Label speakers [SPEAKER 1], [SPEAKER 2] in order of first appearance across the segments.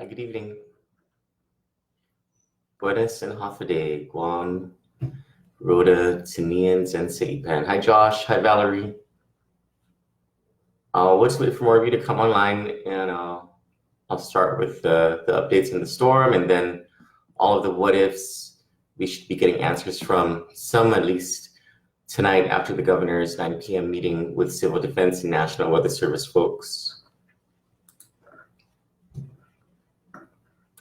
[SPEAKER 1] Hi, good evening. Buenas and Hafide, Guan, Rhoda, Tinians, and Saipan. Hi, Josh. Hi, Valerie. We'll just wait for more of you to come online, and I'll start with the updates in the storm, and then all of the what ifs. We should be getting answers from some, at least tonight, after the governor's 9 p.m. meeting with Civil Defense and National Weather Service folks.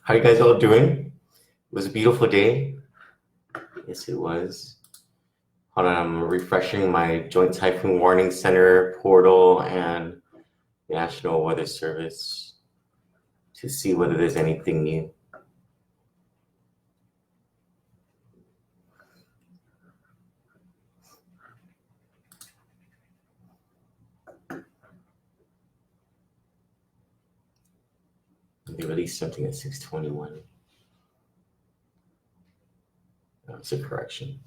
[SPEAKER 1] How are you guys all doing? It was a beautiful day. Yes, it was. Hold on, I'm refreshing my Joint Typhoon Warning Center portal and National Weather Service to see whether there's anything new. They released something at 6:21. That's a correction.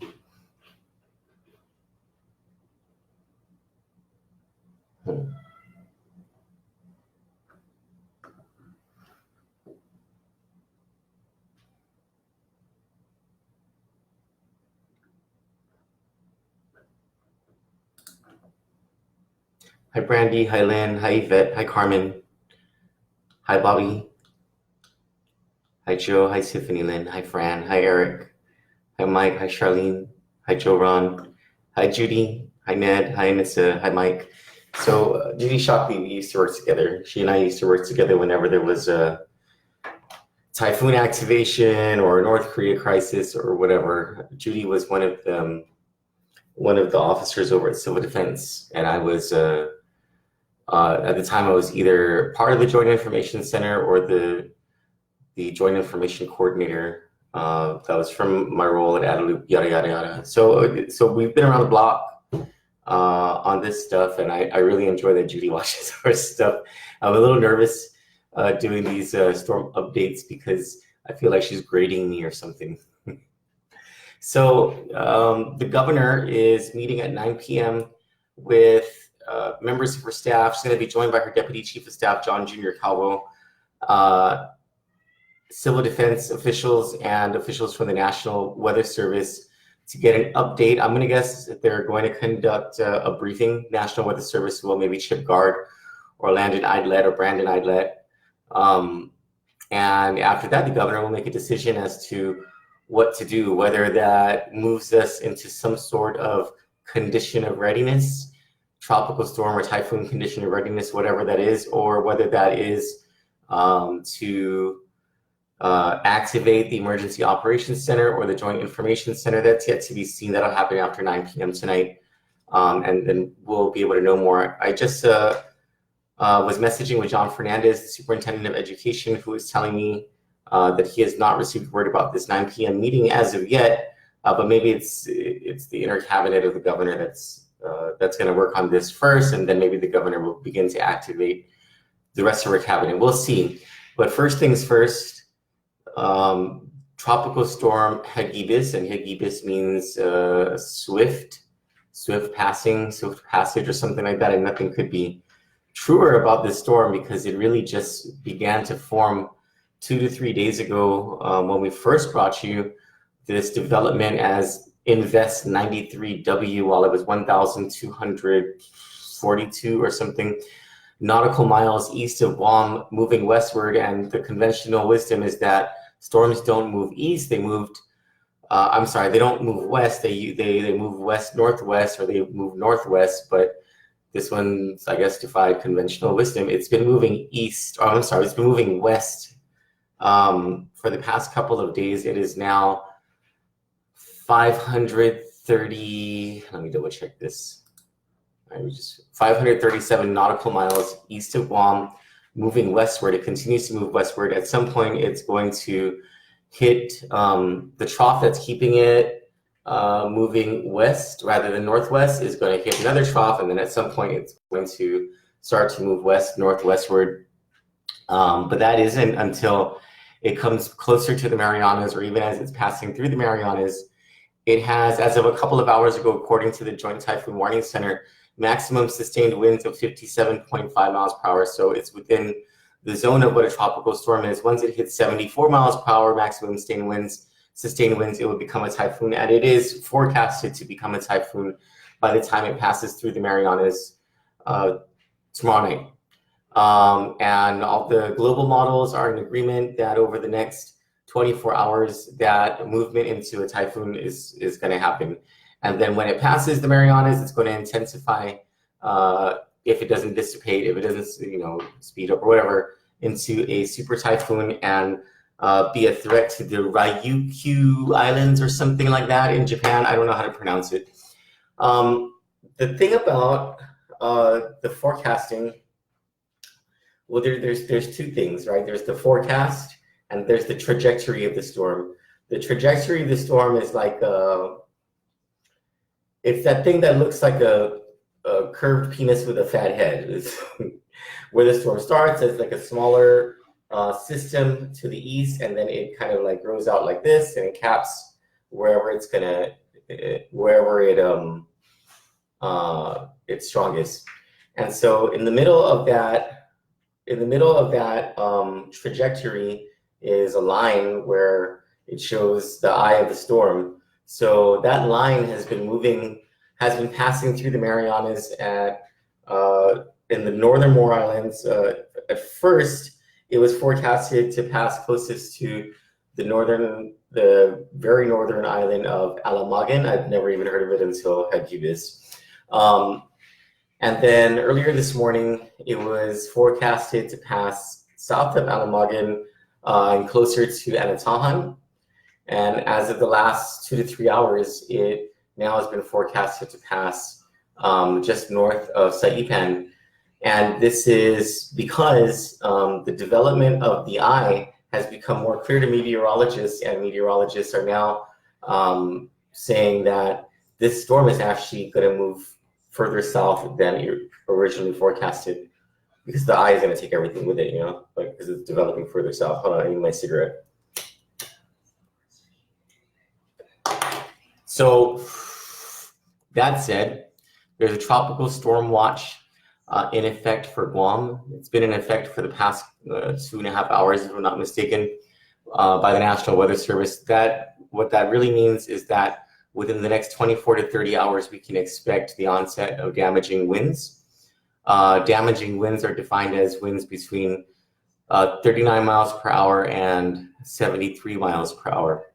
[SPEAKER 1] Hi, Brandy. Hi, Lynn. Hi, Yvette. Hi, Carmen. Hi, Bobby. Hi, Joe. Hi, Tiffany Lynn. Hi, Fran. Hi, Eric. Hi, Mike. Hi, Charlene. Hi, Joe Ron. Hi, Judy. Hi, Ned. Hi, Nissa. Hi, Mike. So Judy Shockley, we used to work together. She and I used to work together whenever there was a typhoon activation or a North Korea crisis or whatever. Judy was one of the officers over at Civil Defense, and I was at the time I was either part of the Joint Information Center or the Joint Information Coordinator. That was from my role at Adelup, yada yada yada. So we've been around the block on this stuff, and I really enjoy that Judy watches our stuff. I'm a little nervous doing these storm updates because I feel like she's grading me or something. So the governor is meeting at 9 p.m. with members of her staff. She's going to be joined by her Deputy Chief of Staff, John Jr. Calvo, Civil Defense officials, and officials from the National Weather Service to get an update. I'm going to guess that they're going to conduct a briefing. National Weather Service will maybe Chip Guard or Landon Idlet or Brandon Idlet. And after that, the governor will make a decision as to what to do, whether that moves us into some sort of condition of readiness, tropical storm or typhoon condition of readiness, whatever that is, or whether that is to activate the Emergency Operations Center or the Joint Information Center. That's yet to be seen. That'll happen after 9 p.m. tonight, and then we'll be able to know more. I just was messaging with John Fernandez, the Superintendent of Education, who is telling me that he has not received word about this 9 p.m. meeting as of yet, but maybe it's the inner cabinet of the governor that's going to work on this first, and then maybe the governor will begin to activate the rest of her cabinet. We'll see. But first things first, tropical storm Hagibis, and Hagibis means swift passage or something like that, and nothing could be truer about this storm because it really just began to form 2 to 3 days ago when we first brought you this development as Invest 93W while it was 1,242 or something nautical miles east of Guam, moving westward. And the conventional wisdom is that storms don't move east; they moved. They don't move west. They move west northwest, or they move northwest. But this one's, I guess, defied conventional wisdom. It's been moving east. It's been moving west for the past couple of days. It is now 530. Let me double check this. 537 nautical miles east of Guam, moving westward. It continues to move westward. At some point, it's going to hit the trough that's keeping it moving west rather than northwest is going to hit another trough, and then at some point it's going to start to move northwestward. But that isn't until it comes closer to the Marianas, or even as it's passing through the Marianas. It has, as of a couple of hours ago, according to the Joint Typhoon Warning Center, maximum sustained winds of 57.5 miles per hour. So it's within the zone of what a tropical storm is. Once it hits 74 miles per hour maximum sustained winds, it will become a typhoon, and it is forecasted to become a typhoon by the time it passes through the Marianas tomorrow night. And all the global models are in agreement that over the next 24 hours, that movement into a typhoon is going to happen. And then when it passes the Marianas, it's going to intensify, if it doesn't dissipate, if it doesn't, speed up or whatever, into a super typhoon and be a threat to the Ryukyu Islands or something like that in Japan. I don't know how to pronounce it. The thing about the forecasting, well, there's two things, right? There's the forecast and there's the trajectory of the storm. The trajectory of the storm is like it's that thing that looks like a curved penis with a fat head. It's where the storm starts as like a smaller system to the east, and then it kind of like grows out like this and it caps wherever it's strongest. And so in the middle of that trajectory is a line where it shows the eye of the storm. So that line has been passing through the Marianas in the northern Moor Islands. At first, it was forecasted to pass closest to the very northern island of Alamagan. I'd never even heard of it until Hagibis. And then earlier this morning, it was forecasted to pass south of Alamagan and closer to Anatahan. And as of the last 2 to 3 hours, it now has been forecasted to pass just north of Saipan. And this is because the development of the eye has become more clear to meteorologists, and meteorologists are now saying that this storm is actually going to move further south than originally forecasted, because the eye is going to take everything with it, because it's developing further south. Hold on, I need my cigarette. So that said, there's a tropical storm watch in effect for Guam. It's been in effect for the past 2.5 hours, if I'm not mistaken, by the National Weather Service. What that really means is that within the next 24 to 30 hours, we can expect the onset of damaging winds. Damaging winds are defined as winds between 39 miles per hour and 73 miles per hour.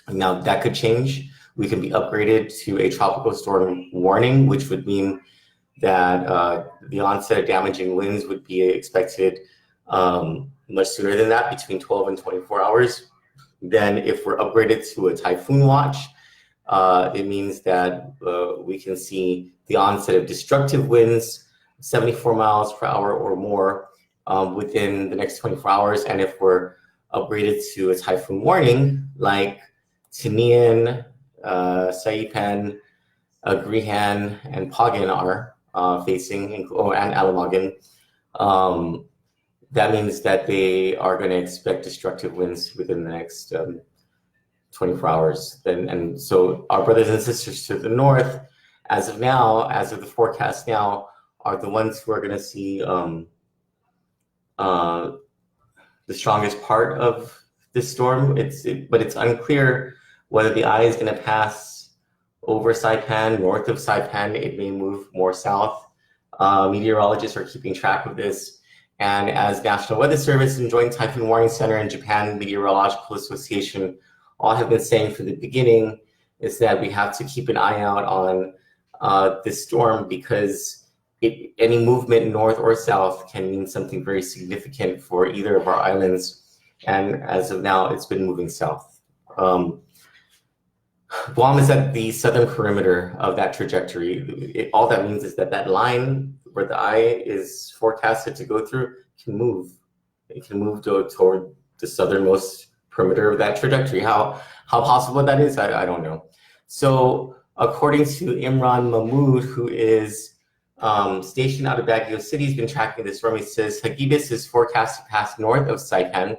[SPEAKER 1] Now, that could change. We can be upgraded to a tropical storm warning, which would mean that the onset of damaging winds would be expected much sooner than that, between 12 and 24 hours. Then if we're upgraded to a typhoon watch, it means that we can see the onset of destructive winds, 74 miles per hour or more, within the next 24 hours. And if we're upgraded to a typhoon warning, like Tinian, Saipan, Grihan, and Pagan are facing, and Alamagan, that means that they are going to expect destructive winds within the next 24 hours. And so our brothers and sisters to the north, as of the forecast now, are the ones who are going to see the strongest part of this storm. But it's unclear whether the eye is going to pass over Saipan, north of Saipan. It may move more south. Meteorologists are keeping track of this. And as National Weather Service and Joint Typhoon Warning Center and Japan Meteorological Association all have been saying from the beginning, is that we have to keep an eye out on this storm, because any movement north or south can mean something very significant for either of our islands. And as of now, it's been moving south. Guam is at the southern perimeter of that trajectory. All that means is that line where the eye is forecasted to go through can move. It can move toward the southernmost perimeter of that trajectory. How possible that is, I don't know. So according to Imran Mahmood, who is stationed out of Baguio City, he's been tracking this storm. He says Hagibis is forecast to pass north of Saipan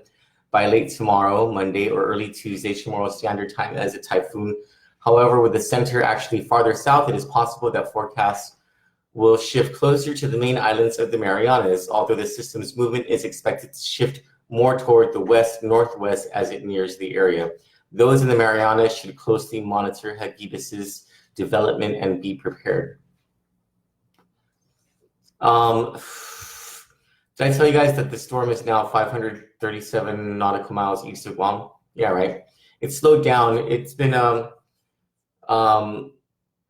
[SPEAKER 1] by late tomorrow, Monday, or early Tuesday, Chamorro Standard Time, as a typhoon. However, with the center actually farther south, it is possible that forecasts will shift closer to the main islands of the Marianas, although the system's movement is expected to shift more toward the west-northwest as it nears the area. Those in the Marianas should closely monitor Hagibis' development and be prepared. Did I tell you guys that the storm is now 537 nautical miles east of Guam? Yeah, right. It's slowed down. It's been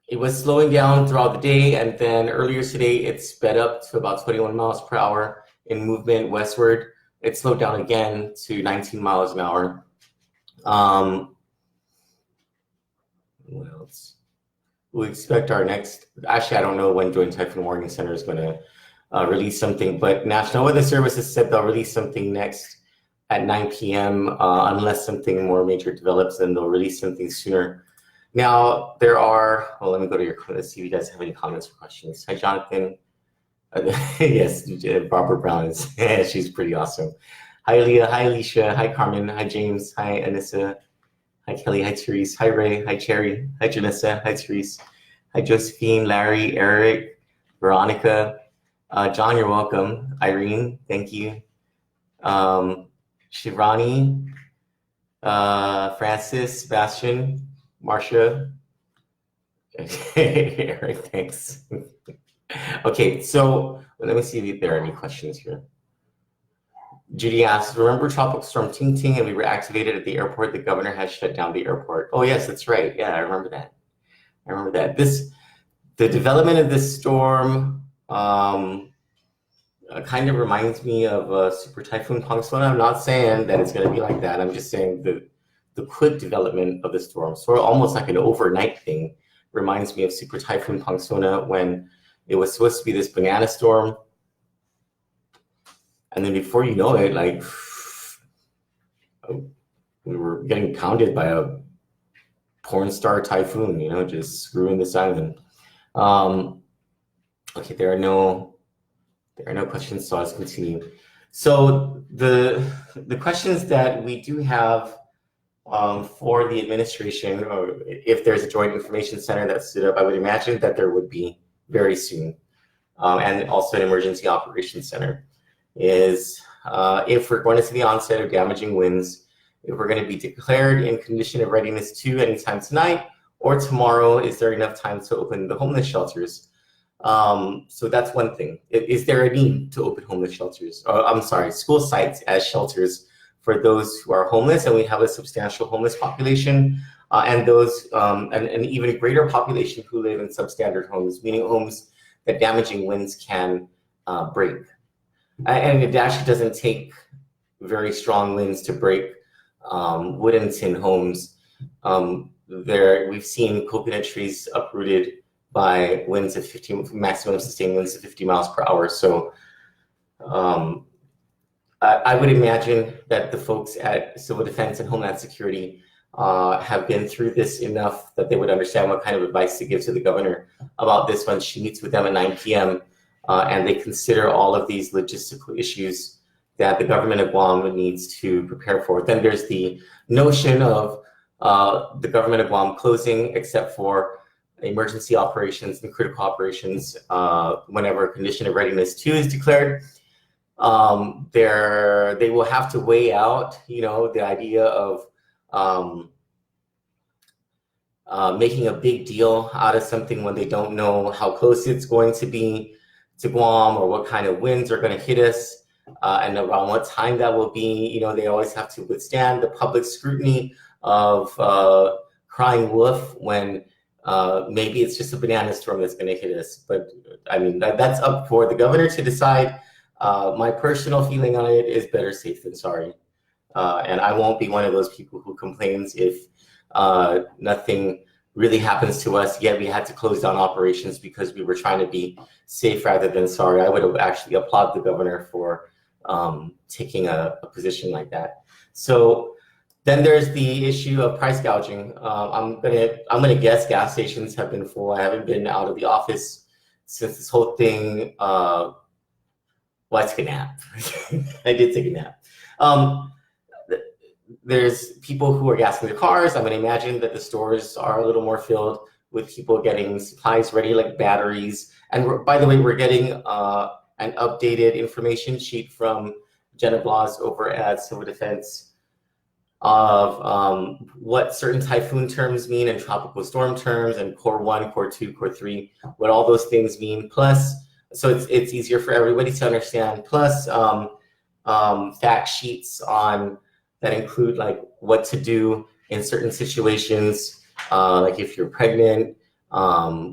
[SPEAKER 1] it was slowing down throughout the day, and then earlier today it sped up to about 21 miles per hour in movement westward. It slowed down again to 19 miles an hour. What else? We expect our next, actually I don't know when Joint Typhoon Warning Center is going to release something, but National Weather Service has said they'll release something next at 9 p.m. Unless something more major develops, then they'll release something sooner. Now, there are, well, let me go to your, let's see if you guys have any comments or questions. Hi, Jonathan. Yes, Barbara Brown is, she's pretty awesome. Hi, Leah. Hi, Alicia. Hi, Carmen. Hi, James. Hi, Anissa. Hi, Kelly. Hi, Therese. Hi, Ray. Hi, Cherry. Hi, Janessa. Hi, Therese. Hi, Josephine, Larry, Eric, Veronica. John, you're welcome. Irene, thank you. Shivani, Francis, Sebastian, Marcia. Eric, thanks. Okay, so let me see if there are any questions here. Judy asks, remember Tropical Storm Ting Ting and we were activated at the airport? The governor has shut down the airport. Oh yes, that's right. Yeah, I remember that. The development of this storm kind of reminds me of Super Typhoon Pangsona. I'm not saying that it's going to be like that. I'm just saying the quick development of the storm, sort of almost like an overnight thing, reminds me of Super Typhoon Pangsona when it was supposed to be this banana storm. And then before you know it, like, we were getting pounded by a porn star typhoon, you know, just screwing this island. Okay, there are no questions, so let's continue. So the questions that we do have for the administration, or if there's a joint information center that stood up, I would imagine that there would be very soon, and also an emergency operations center, is if we're going to see the onset of damaging winds, if we're going to be declared in condition of readiness 2 anytime tonight or tomorrow, is there enough time to open the homeless shelters? So that's one thing. Is there a need to open homeless shelters? I'm sorry, school sites as shelters for those who are homeless, and we have a substantial homeless population, and those an even greater population who live in substandard homes, meaning homes that damaging winds can break. And it actually doesn't take very strong winds to break wood and tin homes. We've seen coconut trees uprooted by winds of 50, maximum sustained winds of 50 miles per hour. So I would imagine that the folks at Civil Defense and Homeland Security have been through this enough that they would understand what kind of advice to give to the governor about this when she meets with them at 9 p.m. And they consider all of these logistical issues that the government of Guam needs to prepare for. Then there's the notion of the government of Guam closing except for emergency operations and critical operations whenever a condition of readiness 2 is declared. They will have to weigh out, you know, the idea of making a big deal out of something when they don't know how close it's going to be to Guam or what kind of winds are going to hit us and around what time that will be. You know, they always have to withstand the public scrutiny of crying wolf when maybe it's just a banana storm that's going to hit us. But I mean, that's up for the governor to decide. My personal feeling on it is better safe than sorry. And I won't be one of those people who complains if nothing really happens to us, yet we had to close down operations because we were trying to be safe rather than sorry. I would have actually applauded the governor for taking a position like that. So then there's the issue of price gouging. I'm gonna guess gas stations have been full. I haven't been out of the office since this whole thing. Well, I took a nap. I did take a nap. There's people who are gassing their cars. I'm going to imagine that the stores are a little more filled with people getting supplies ready, like batteries. And by the way, we're getting an updated information sheet from Jenna Bloss over at Civil Defense of what certain typhoon terms mean and tropical storm terms and core 1, core 2, core 3, what all those things mean. Plus, so it's easier for everybody to understand. Plus, fact sheets on that include like what to do in certain situations, like if you're pregnant,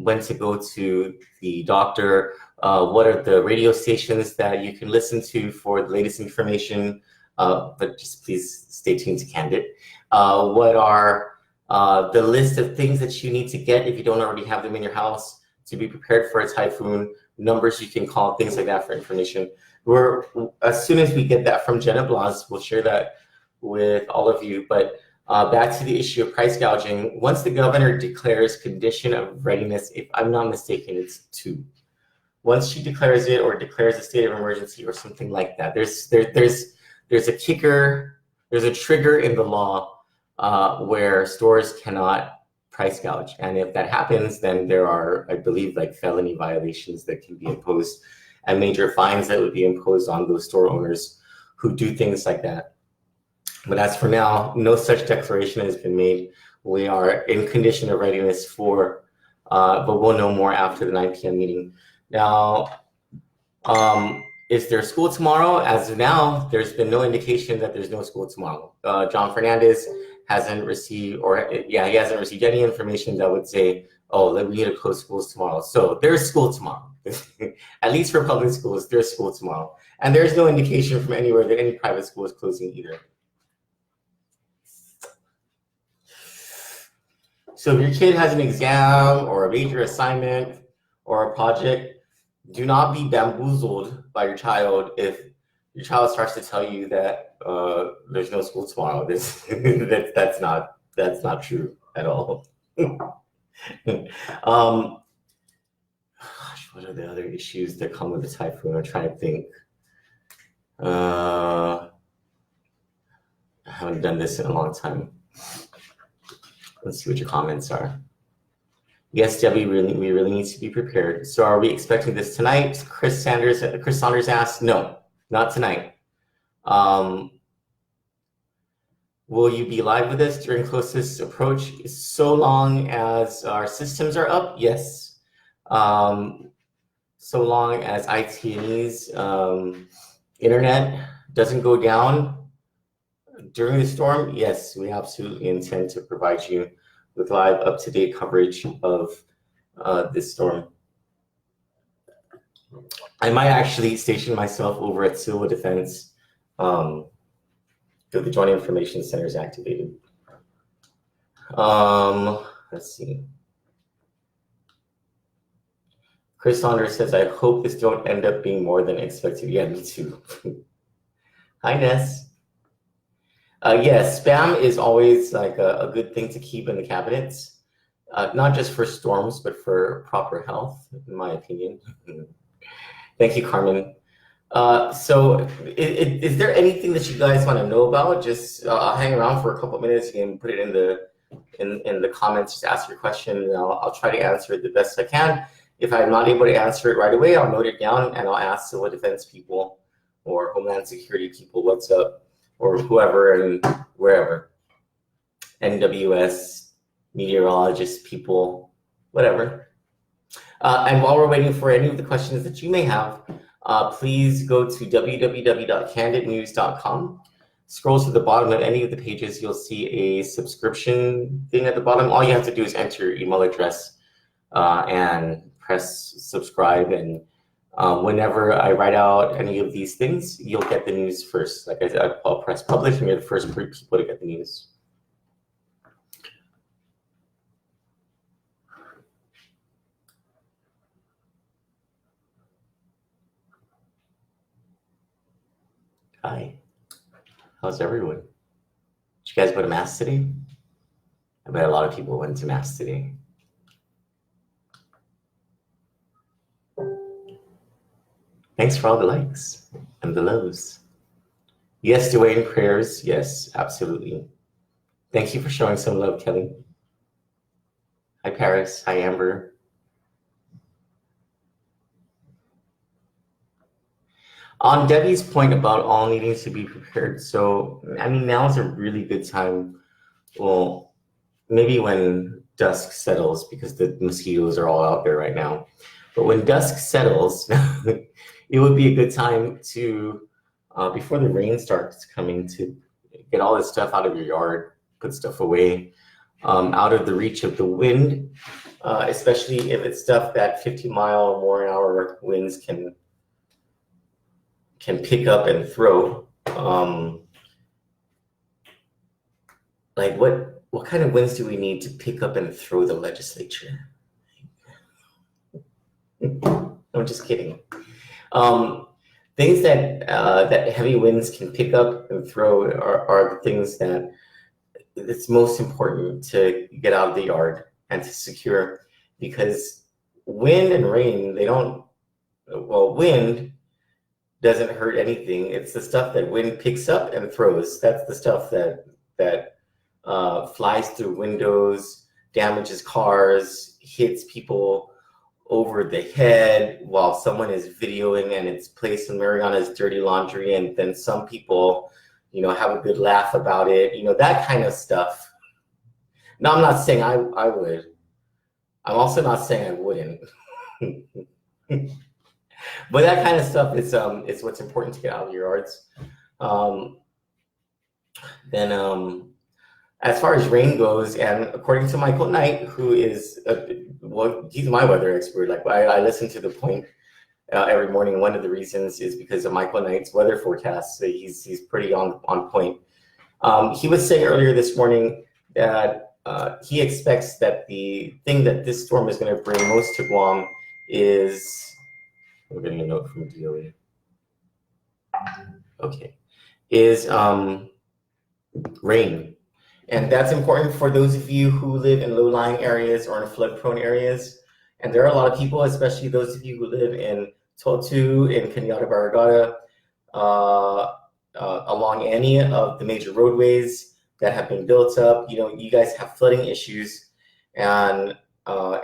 [SPEAKER 1] when to go to the doctor, what are the radio stations that you can listen to for the latest information, but just please stay tuned to Kandit. What are the list of things that you need to get if you don't already have them in your house to be prepared for a typhoon, numbers you can call, things like that for information. As soon as we get that from Jenna Blas, we'll share that with all of you. But back to the issue of price gouging. Once the governor declares condition of readiness, if I'm not mistaken, it's 2. Once she declares it or declares a state of emergency or something like that, there's a kicker, there's a trigger in the law where stores cannot price gouge. And if that happens, then there are, I believe, like felony violations that can be imposed and major fines that would be imposed on those store owners who do things like that. But as for now, no such declaration has been made. We are in condition of readiness for, but we'll know more after the 9 p.m. meeting. Now, is there school tomorrow? As of now, there's been no indication that there's no school tomorrow. John Fernandez hasn't received, he hasn't received any information that would say, oh, we need to close schools tomorrow. So there's school tomorrow. At least for public schools, there's school tomorrow. And there's no indication from anywhere that any private school is closing either. So if your kid has an exam or a major assignment or a project, do not be bamboozled by your child if your child starts to tell you that there's no school tomorrow. That's not true at all. Gosh, what are the other issues that come with the typhoon? I'm trying to think. I haven't done this in a long time. Let's see what your comments are. Yes, Debbie, we really need to be prepared. So are we expecting this tonight? Chris Saunders asked, no, not tonight. Will you be live with us during closest approach? So long as our systems are up, yes. So long as IT&E's internet doesn't go down during the storm, yes, we absolutely intend to provide you with live, up-to-date coverage of this storm. I might actually station myself over at Civil Defense if the Joint Information Center is activated. Let's see. Chris Saunders says, I hope this don't end up being more than expected. Yeah, me too. Hi, Ness. Yes, spam is always like a good thing to keep in the cabinets, not just for storms, but for proper health, in my opinion. Thank you, Carmen. So is there anything that you guys want to know about? Just hang around for a couple of minutes and put it in the comments. Just ask your question, and I'll try to answer it the best I can. If I'm not able to answer it right away, I'll note it down and I'll ask Civil Defense people or Homeland Security people what's up, or whoever and wherever. NWS, meteorologists, people, whatever. And while we're waiting for any of the questions that you may have, please go to www.candidnews.com. Scroll to the bottom of any of the pages, you'll see a subscription thing at the bottom. All you have to do is enter your email address and press subscribe. And whenever I write out any of these things, you'll get the news first. Like I said, I'll press publish and you're the first people to get the news. Hi, how's everyone? Did you guys go to Mass today? I bet a lot of people went to Mass today. Thanks for all the likes and the loves. Yes, Dwayne, prayers. Yes, absolutely. Thank you for showing some love, Kelly. Hi, Paris. Hi, Amber. On Debbie's point about all needing to be prepared, so I mean, now is a really good time. Well, maybe when dusk settles, because the mosquitoes are all out there right now. But when dusk settles, it would be a good time to, before the rain starts coming, to get all this stuff out of your yard, put stuff away, out of the reach of the wind, especially if it's stuff that 50-mile or more an hour winds can pick up and throw. Like what kind of winds do we need to pick up and throw the legislature? I'm just kidding. Things that heavy winds can pick up and throw are the things that it's most important to get out of the yard and to secure, because wind and rain, wind doesn't hurt anything. It's the stuff that wind picks up and throws. That's the stuff that flies through windows, damages cars, hits people over the head while someone is videoing and it's placed in Mariana's dirty laundry, and then some people, have a good laugh about it, that kind of stuff. Now, I'm not saying I would. I'm also not saying I wouldn't. But that kind of stuff is what's important to get out of your yards. Then as far as rain goes, and according to Michael Knight, who is, he's my weather expert. Like I listen to The Point every morning. One of the reasons is because of Michael Knight's weather forecast. So he's pretty on point. He was saying earlier this morning that he expects that the thing that this storm is going to bring most to Guam is, we're getting a note from DOE. Okay, is rain. And that's important for those of you who live in low-lying areas or in flood-prone areas. And there are a lot of people, especially those of you who live in Totu, in Cañada Barragata, along any of the major roadways that have been built up. You guys have flooding issues. And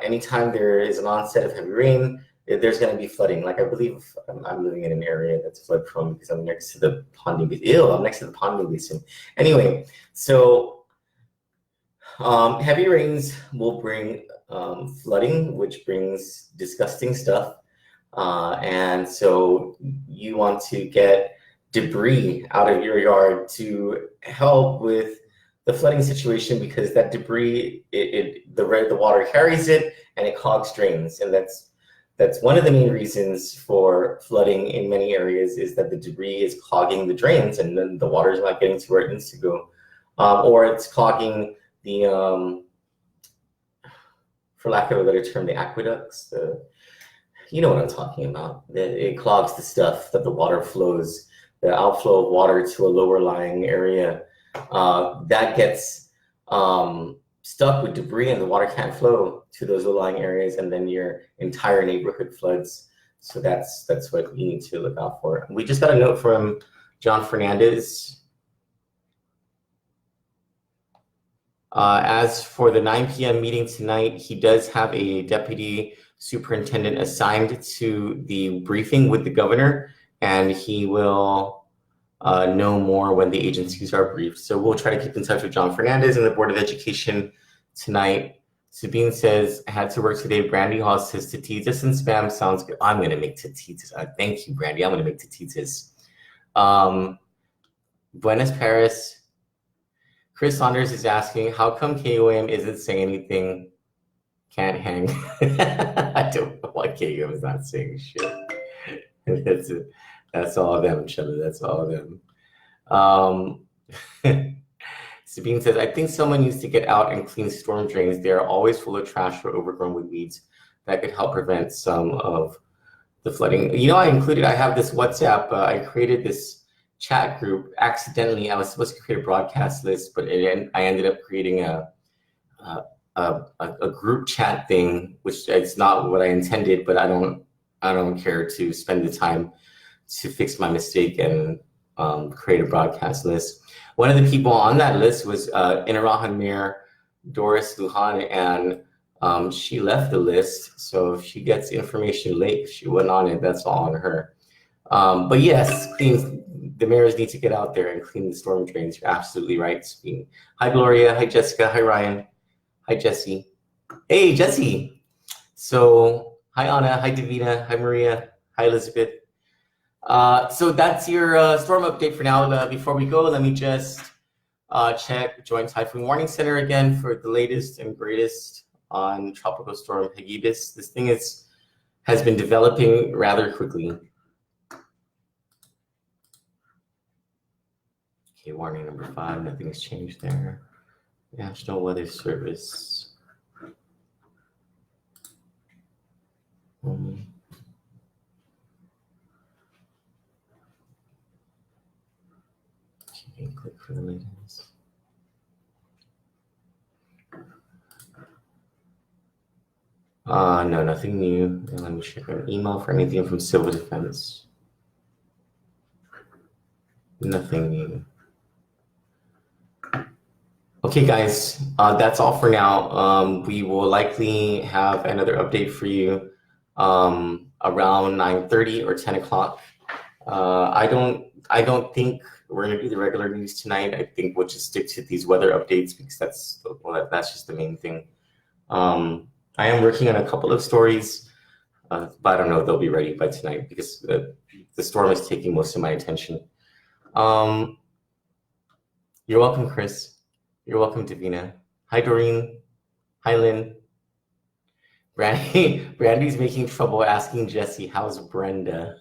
[SPEAKER 1] anytime there is an onset of heavy rain, there's going to be flooding. Like I believe I'm living in an area that's flood-prone because I'm next to the Ponding Basin. I'm next to the Ponding Basin. Anyway, so heavy rains will bring flooding, which brings disgusting stuff. And so you want to get debris out of your yard to help with the flooding situation, because that debris, the water carries it and it clogs drains. And that's one of the main reasons for flooding in many areas, is that the debris is clogging the drains and then the water is not getting to where it needs to go. Or it's clogging the, for lack of a better term, the aqueducts. You know what I'm talking about. It clogs the stuff that the water flows, the outflow of water to a lower lying area. That gets stuck with debris and the water can't flow to those low-lying areas, and then your entire neighborhood floods. So that's what we need to look out for. We just got a note from John Fernandez. As for the 9 p.m. meeting tonight, he does have a deputy superintendent assigned to the briefing with the governor, and he will know more when the agencies are briefed. So we'll try to keep in touch with John Fernandez and the Board of Education tonight. Sabine says, I had to work today. Brandy Hall says, tatitas and spam sounds good. I'm going to make tatitas. Thank you, Brandy. I'm going to make tatitas. Buenos Paris. Chris Saunders is asking, how come KOM isn't saying anything? Can't hang. I don't know why KOM is not saying shit. That's all of them, Chella. That's all of them. Sabine says, I think someone needs to get out and clean storm drains. They are always full of trash or overgrown with weeds. That could help prevent some of the flooding. I have this WhatsApp. I created this chat group accidentally. I was supposed to create a broadcast list, but I ended up creating a group chat thing, which it's not what I intended, but I don't care to spend the time to fix my mistake and create a broadcast list. One of the people on that list was Inarahan Mayor Doris Lujan and She left the list, so if she gets information late, if she wasn't on it, that's all on her. But yes, the mayors need to get out there and clean the storm drains. You're absolutely right, Sabine. Hi, Gloria. Hi, Jessica. Hi, Ryan. Hi, Jesse. Hey, Jesse. So, hi, Anna. Hi, Davina. Hi, Maria. Hi, Elizabeth. So that's your storm update for now. Before we go, let me just check Joint Typhoon Warning Center again for the latest and greatest on Tropical Storm Hagibis. This thing has been developing rather quickly. Okay, warning number 5, nothing's changed there. National Weather Service. Okay, click for the latest. No, nothing new. And let me check an email for anything from Civil Defense. Nothing new. Okay, guys, that's all for now. We will likely have another update for you around 9:30 or 10 o'clock. I don't think we're gonna do the regular news tonight. I think we'll just stick to these weather updates because that's just the main thing. I am working on a couple of stories, but I don't know if they'll be ready by tonight because the storm is taking most of my attention. You're welcome, Chris. You're welcome, Davina. Hi, Doreen. Hi, Lynn. Brandy's making trouble asking Jesse, how's Brenda?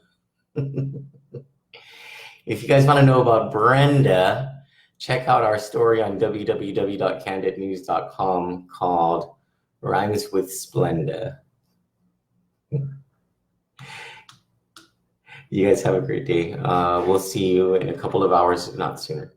[SPEAKER 1] If you guys want to know about Brenda, check out our story on www.candidnews.com called Rhymes with Splenda. You guys have a great day. We'll see you in a couple of hours, if not sooner.